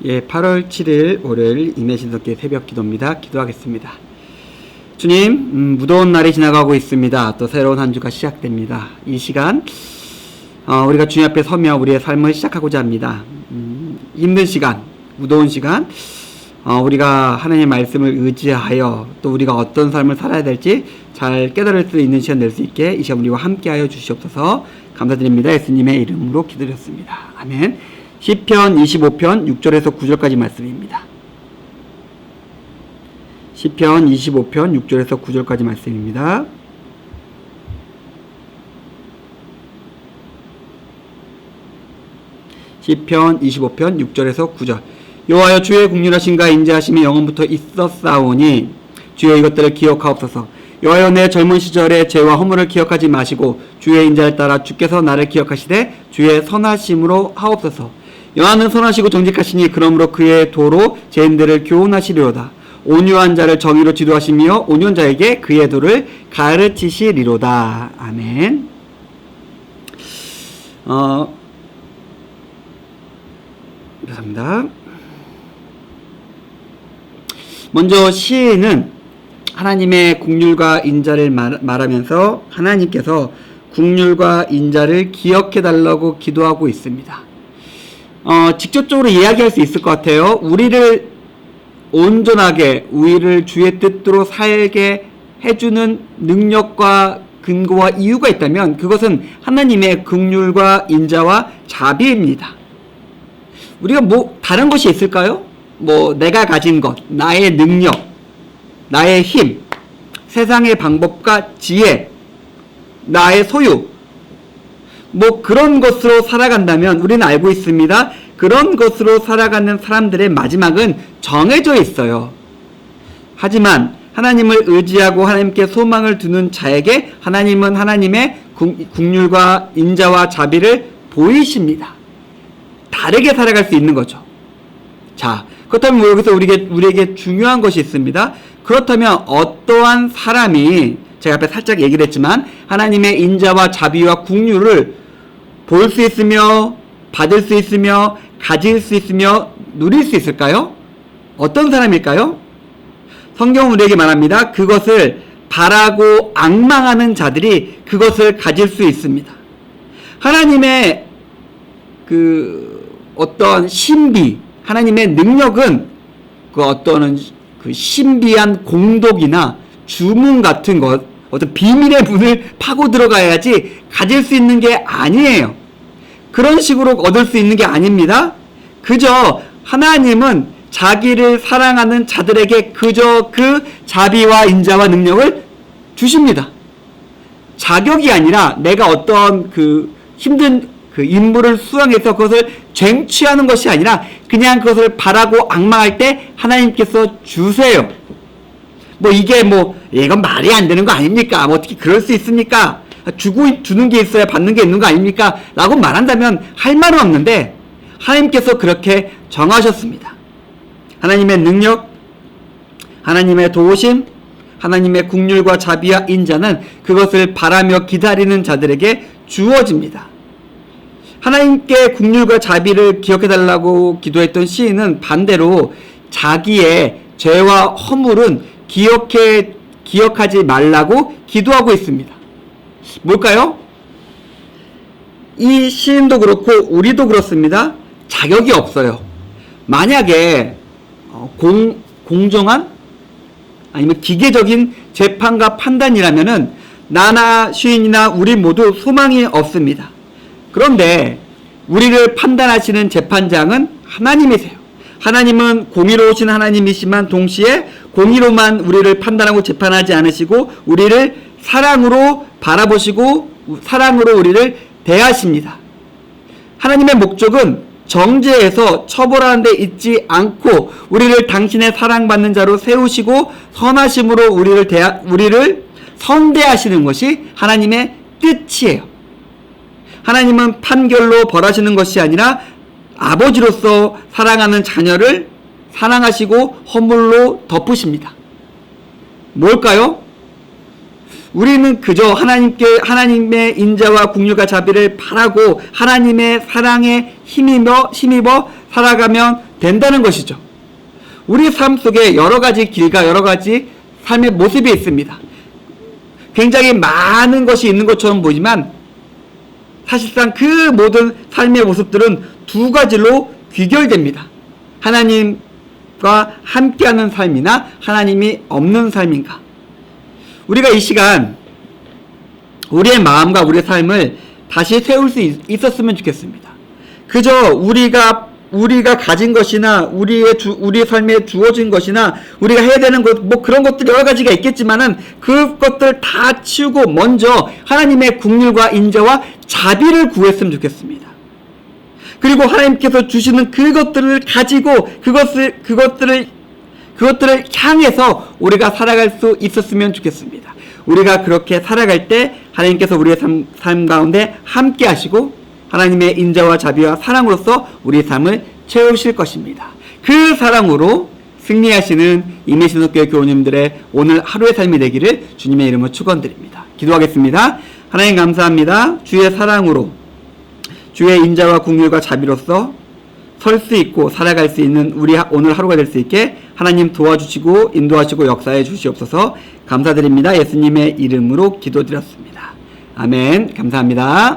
8월 7일 월요일 임혜신석교회 새벽 기도입니다. 기도하겠습니다. 주님, 무더운 날이 지나가고 있습니다. 또 새로운 한 주가 시작됩니다. 이 시간 우리가 주님 앞에 서며 우리의 삶을 시작하고자 합니다. 힘든 시간, 무더운 시간, 우리가 하나님의 말씀을 의지하여 또 우리가 어떤 삶을 살아야 될지 잘 깨달을 수 있는 시간 낼 수 있게 이 시간 우리와 함께하여 주시옵소서. 감사드립니다. 예수님의 이름으로 기도드렸습니다. 아멘. 시편 25편 6절에서 9절까지 말씀입니다. 시편 25편 6절에서 9절까지 말씀입니다. 시편 25편 6절에서 9절. 여호와여, 주의 국률하심과 인자하심이 영원부터 있었사오니 주여 이것들을 기억하옵소서. 여호와여, 내 젊은 시절의 죄와 허물을 기억하지 마시고 주의 인자를 따라 주께서 나를 기억하시되 주의 선하심으로 하옵소서. 여호와는 선하시고 정직하시니 그러므로 그의 도로 죄인들을 교훈하시리로다. 온유한 자를 정의로 지도하시며 온유한 자에게 그의 도를 가르치시리로다. 아멘. 감사합니다. 먼저 시인은 하나님의 국률과 인자를 말하면서 하나님께서 국률과 인자를 기억해달라고 기도하고 있습니다. 직접적으로 이야기할 수 있을 것 같아요. 우리를 온전하게, 우리를 주의 뜻대로 살게 해주는 능력과 근거와 이유가 있다면 그것은 하나님의 긍휼과 인자와 자비입니다. 우리가 다른 것이 있을까요? 내가 가진 것, 나의 능력, 나의 힘, 세상의 방법과 지혜, 나의 소유, 그런 것으로 살아간다면 우리는 알고 있습니다. 그런 것으로 살아가는 사람들의 마지막은 정해져 있어요. 하지만 하나님을 의지하고 하나님께 소망을 두는 자에게 하나님은 하나님의 긍휼과 인자와 자비를 보이십니다. 다르게 살아갈 수 있는 거죠. 자, 그렇다면 여기서 우리에게 중요한 것이 있습니다. 그렇다면 어떠한 사람이, 제가 앞에 살짝 얘기를 했지만 하나님의 인자와 자비와 긍휼을 볼 수 있으며 받을 수 있으며 가질 수 있으며 누릴 수 있을까요? 어떤 사람일까요? 성경은 우리에게 말합니다. 그것을 바라고 앙망하는 자들이 그것을 가질 수 있습니다. 하나님의 어떤 신비, 하나님의 능력은 어떤 신비한 공덕이나 주문 같은 것, 어떤 비밀의 문을 파고 들어가야지 가질 수 있는 게 아니에요. 그런 식으로 얻을 수 있는 게 아닙니다. 그저 하나님은 자기를 사랑하는 자들에게 그저 그 자비와 인자와 능력을 주십니다. 자격이 아니라 내가 어떤 힘든 임무를 수행해서 그것을 쟁취하는 것이 아니라 그냥 그것을 바라고 앙망할 때 하나님께서 주세요. 이건 말이 안 되는 거 아닙니까? 어떻게 그럴 수 있습니까? 주는 게 있어야 받는 게 있는 거 아닙니까? 라고 말한다면 할 말은 없는데 하나님께서 그렇게 정하셨습니다. 하나님의 능력, 하나님의 도우심, 하나님의 긍휼과 자비와 인자는 그것을 바라며 기다리는 자들에게 주어집니다. 하나님께 긍휼과 자비를 기억해달라고 기도했던 시인은 반대로 자기의 죄와 허물은 기억하지 말라고 기도하고 있습니다. 뭘까요? 이 시인도 그렇고 우리도 그렇습니다. 자격이 없어요. 만약에 공정한 아니면 기계적인 재판과 판단이라면은 나나 시인이나 우리 모두 소망이 없습니다. 그런데 우리를 판단하시는 재판장은 하나님이세요. 하나님은 공의로우신 하나님이시만 동시에 공의로만 우리를 판단하고 재판하지 않으시고 우리를 사랑으로 바라보시고 사랑으로 우리를 대하십니다. 하나님의 목적은 정죄해서 처벌하는 데 있지 않고 우리를 당신의 사랑받는 자로 세우시고 선하심으로 우리를 선대하시는 것이 하나님의 뜻이에요. 하나님은 판결로 벌하시는 것이 아니라 아버지로서 사랑하는 자녀를 사랑하시고 허물로 덮으십니다. 뭘까요? 우리는 그저 하나님의 인자와 긍휼과 자비를 바라고 하나님의 사랑에 힘입어 살아가면 된다는 것이죠. 우리 삶 속에 여러 가지 길과 여러 가지 삶의 모습이 있습니다. 굉장히 많은 것이 있는 것처럼 보이지만 사실상 그 모든 삶의 모습들은 두 가지로 귀결됩니다. 하나님과 함께하는 삶이나 하나님이 없는 삶인가. 우리가 이 시간 우리의 마음과 우리의 삶을 다시 세울 수 있었으면 좋겠습니다. 그저 우리가 가진 것이나 우리의 삶에 주어진 것이나 우리가 해야 되는 것, 뭐 그런 것들 여러 가지가 있겠지만은 그것들 다 치우고 먼저 하나님의 국률과 인자와 자비를 구했으면 좋겠습니다. 그리고 하나님께서 주시는 그것들을 가지고 그것들을 향해서 우리가 살아갈 수 있었으면 좋겠습니다. 우리가 그렇게 살아갈 때 하나님께서 우리의 삶 가운데 함께 하시고 하나님의 인자와 자비와 사랑으로서 우리의 삶을 채우실 것입니다. 그 사랑으로 승리하시는 임해신속교회 교우님들의 오늘 하루의 삶이 되기를 주님의 이름으로 축원드립니다. 기도하겠습니다. 하나님 감사합니다. 주의 사랑으로 주의 인자와 긍휼과 자비로서 설 수 있고 살아갈 수 있는 우리 오늘 하루가 될 수 있게 하나님 도와주시고 인도하시고 역사해 주시옵소서. 감사드립니다. 예수님의 이름으로 기도드렸습니다. 아멘. 감사합니다.